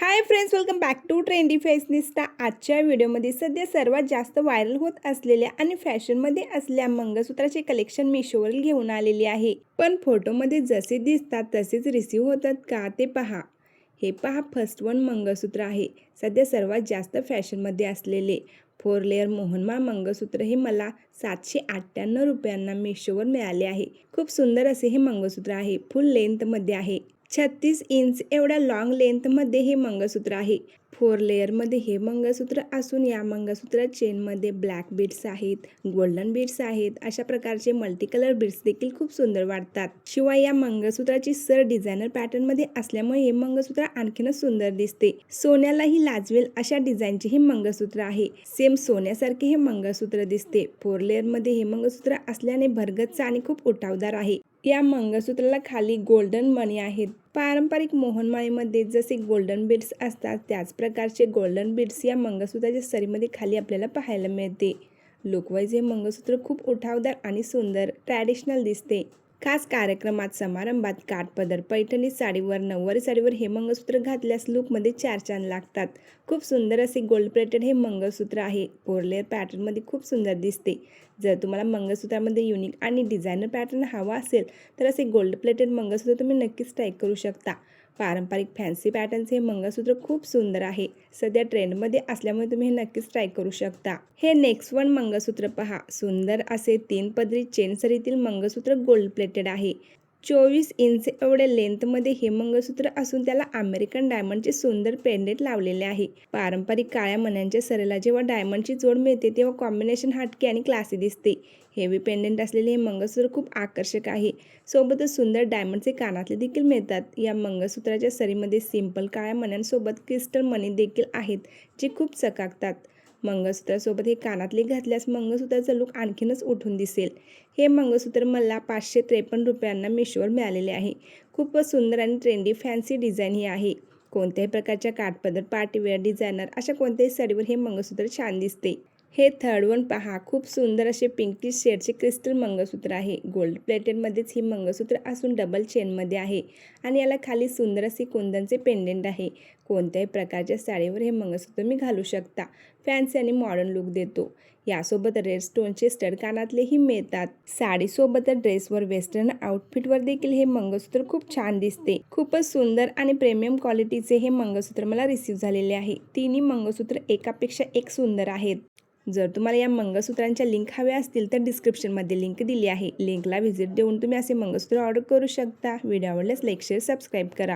High friends, welcome back to trendy fashionista. आजच्या व्हिडिओमध्ये सध्या सर्वात जास्त व्हायरल होत असलेल्या आणि फॅशनमध्ये असलेल्या मंगळसूत्राचे कलेक्शन मीशोवरील घेऊन आलेले आहे। पण फोटोमध्ये जसे दिसतात तसेच रिसीव्ह होतात का ते पहा। हे पहा, फर्स्ट वन मंगळसूत्र आहे। सध्या सर्वात जास्त फॅशनमध्ये असलेले 4 लेअर मोहनमाळ मंगळसूत्र हे मला 798 रुपयांना मीशोवर मिळाले आहे। खूप सुंदर असे हे मंगळसूत्र आहे। फुल लेंथमध्ये आहे। 36 इंच एवढ्या लॉंग लेंथमध्ये हे मंगळसूत्र आहे। 4 लेअरमध्ये हे मंगळसूत्र असून या मंगळसूत्रात चेनमध्ये ब्लॅक बीड्स आहेत, गोल्डन बीड्स आहेत। अशा प्रकारचे मल्टी कलर बीड्स देखील खूप सुंदर वाटतात। शिवाय या मंगळसूत्राची सर डिझायनर पॅटर्नमध्ये असल्यामुळे हे मंगळसूत्र आणखीनच सुंदर दिसते। सोन्यालाही लाजवेल अशा डिझाईनचे हे मंगळसूत्र आहे। सेम सोन्यासारखे हे मंगळसूत्र दिसते। 4 लेअरमध्ये हे मंगळसूत्र असल्याने भरगच्च आणि खूप उठावदार आहे। या मंगळसूत्राला खाली गोल्डन मणी आहेत। पारंपरिक मोहनमाळीमध्ये जसे गोल्डन बीड्स असतात त्याच प्रकारचे गोल्डन बीड्स या मंगळसूत्राच्या सरीमध्ये खाली आपल्याला पाहायला मिळते। लुकवाईज हे मंगळसूत्र खूप उठावदार आणि सुंदर ट्रॅडिशनल दिसते। खास कार्यक्रमात, समारंभात, काठपदर, पैठणी साडीवर, नऊवारी साडीवर हे मंगळसूत्र घातल्यास लुकमध्ये 4 चांद लागतात। खूप सुंदर असे गोल्ड प्लेटेड हे मंगळसूत्र आहे। 4 लेअर पॅटर्नमध्ये खूप सुंदर दिसते। जर तुम्हाला मंगळसूत्रामध्ये युनिक आणि डिझायनर पॅटर्न हवा असेल तर असे गोल्ड प्लेटेड मंगळसूत्र तुम्ही नक्कीच ट्राय करू शकता। पारंपरिक फॅन्सी पॅटर्नचे हे मंगळसूत्र खूप सुंदर आहे। सध्या ट्रेंडमध्ये असल्यामुळे तुम्ही हे नक्कीच ट्राय करू शकता। हे नेक्स्ट वन मंगळसूत्र पहा। सुंदर असे 3 पदरी चेन सरीतील मंगळसूत्र गोल्ड प्लेटेड आहे। 24 इंच एवढ्या लेंथमध्ये हे मंगळसूत्र असून त्याला अमेरिकन डायमंडचे सुंदर पेंडेंट लावलेले आहे। पारंपरिक काळ्या मण्यांच्या सरीला जेव्हा डायमंडची जोड मिळते तेव्हा कॉम्बिनेशन हटके आणि क्लासी दिसते। हेवी पेंडेंट असलेले हे मंगळसूत्र खूप आकर्षक आहे। सोबतच सुंदर डायमंडचे कानातले देखील मिळतात। या मंगळसूत्राच्या सरीमध्ये सिंपल काळ्या मण्यांसोबत क्रिस्टल मणी देखील आहेत, जे खूप चकाकतात। मंगळसूत्रासोबत हे कानातले घातल्यास मंगळसूत्राचा लुक आणखीनच उठून दिसेल। हे मंगळसूत्र मला 553 रुपयांना मीशोवर मिळालेले आहे। खूपच सुंदर आणि ट्रेंडी फॅन्सी डिझाईन ही आहे। कोणत्याही प्रकारच्या काठपदर, पार्टीवेअर, डिझायनर अशा कोणत्याही साडीवर हे मंगळसूत्र छान दिसते। हे थर्ड वन पहा। खूप सुंदर असे पिंकिश शेडचे क्रिस्टल मंगळसूत्र आहे। गोल्ड प्लेटेडमध्येच ही मंगळसूत्र असून डबल चेनमध्ये आहे आणि याला खाली सुंदर असे कुंदनचे पेंडेंट आहे। कोणत्याही प्रकारच्या साडीवर हे मंगळसूत्र तुम्ही घालू शकता। फॅन्सी आणि मॉडर्न लुक देतो। यासोबत रेड स्टोनचे स्टड कानातलेही मिळतात। साडीसोबत ड्रेसवर, वेस्टर्न आउटफिटवर देखील हे मंगळसूत्र खूप छान दिसते। खूपच सुंदर आणि प्रीमियम क्वालिटीचे हे मंगळसूत्र मला रिसीव्ह झालेले आहे। तिन्ही मंगळसूत्र एकापेक्षा एक सुंदर आहेत। जर तुम्हाला या मंगळसूत्रांच्या लिंक हव्या असतील तर डिस्क्रिप्शनमध्ये लिंक दिली आहे। लिंकला व्हिजिट देऊन तुम्ही असे मंगळसूत्र ऑर्डर करू शकता। व्हिडिओ आवडल्यास लाईक, शेअर, सबस्क्राईब करा।